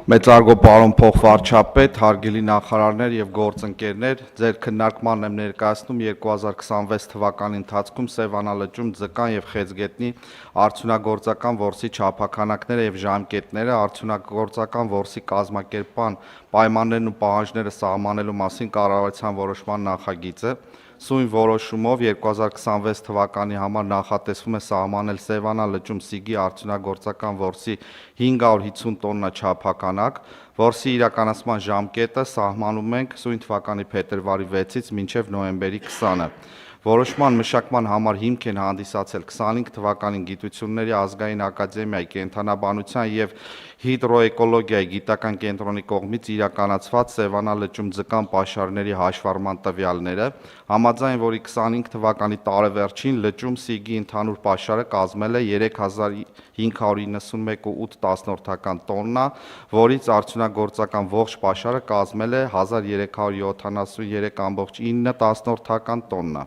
Մեծարգո պարոն փոխվարչապետ, հարգելի նախարարներ եւ գործընկերներ, ձեր քննարկմանն եմ ներկայացնում 2026 թվականի ընթացքում Սևանալճում ձկան եւ խեցգետնի արդյունագործական որսի չափականակները եւ ժամկետները, արդյունագործական որսի կազմակերպման պայմաններն ու պահանջները սահմանելու մասին կառավարության որոշման նախագիծը Սույն որոշումով 2026 թվականի համար նախատեսվում է սահմանել Սևանալճում Սիգի արդյունագործական որսի 550 տոննա չափականակ, որսի իրականացման ժամկետը սահմանում ենք սույն թվականի փետրվարի 6-ից մինչև նոյեմբերի 20-ը։ Որոշման մշակման համար հիմք են հանդիսացել 25 թվականին Գիտությունների ազգային ակադեմիայի կենդանաբանության եւ հիդրոէկոլոգիայի գիտական կենտրոնի կողմից իրականացված Սևանալճում ձկան պաշարների հաշվառման տվյալները, համաձայն որի 25 թվականի տարեվերջին լճում Սիգի ընդհանուր պաշարը կազմել է 3591.8 տոննա, որից արդյունագործական ողջ պաշարը կազմել է 1373.9 տոննա։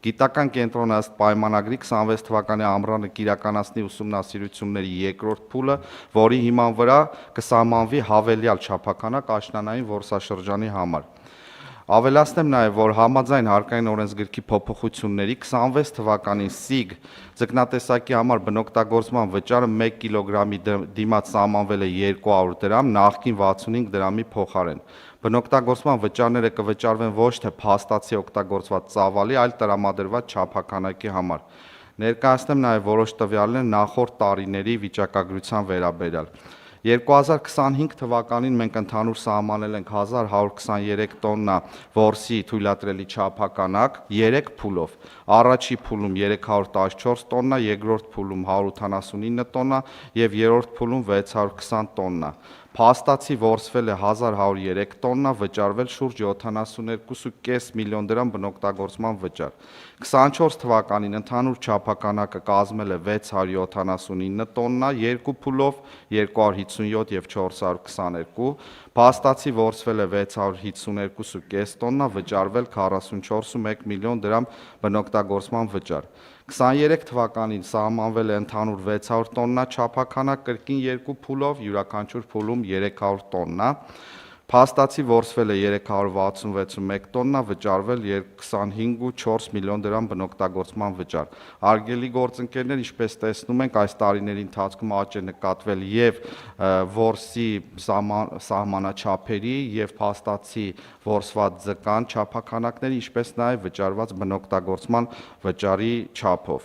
Գիտական կենտրոնը ըստ պայմանագրի 26 թվականի ամռանը կիրականացնի ուսումնասիրությունների երկրորդ փուլը, որի հիման վրա կսահմանվի հավելյալ չափականակ աշնանային որսաշրջանի համար։ Ավելացնեմ նաև, որ համաձայն հարկային օրենսգրքի փոփոխությունների 26 թվականին Սիգ ձկնատեսակի համար բնօգտագործման վճարը 1 կիլոգրամի դիմաց սահմանվել է 200 դրամ, նախկին 65 դրամի փոխարեն։ Բնօգտագործման վճարները կվճարվեն ոչ թե փաստացի օգտագործված ծավալի, այլ տրամադրված չափականակի համար։ Ներկայացնեմ նաև որոշ տվյալներ նախորդ տարիների վիճակագրության վերաբերյալ։ 2025 թվականին մենք ընդհանուր սահմանել ենք 1123 տոննա որսի թույլատրելի չափականակ 3 փուլով։ Առաջի փուլում 314 տոննա, երկրորդ փուլում 189 տոննա եւ երրորդ փուլում 620 տոննա։ Փաստացի որսվել է 1103 տոննա, վճարվել շուրջ 72.5 միլիոն դրամ բնօգտագործման վճար։ 24 թվականին ընդհանուր չափականակը կազմել է 679 տոննա, երկու փուլով 257 եւ 422, փաստացի որսվել է 652.5 տոննա, վճարվել 44.1 միլիոն դրամ բնօգտագործման վճար։ 23 թվականին սահմանվել է ընդհանուր 600 տոննա չափականակ կրկին երկու փուլով, յուրաքանչյուր փուլում 300 տոննա, փաստացի որսվել է 366.1 տոննա, վճարվել 25.4 միլիոն դրամ բնօգտագործման վճար։ Հարգելի գործընկերներ, ինչպես տեսնում ենք, այս տարիների ընթացքում աճ է նկատվել եւ որսի սահմանաչափերի եւ փաստացի որսված ձկան չափականակների, ինչպես նաեւ վճարված բնօգտագործման վճարի չափով։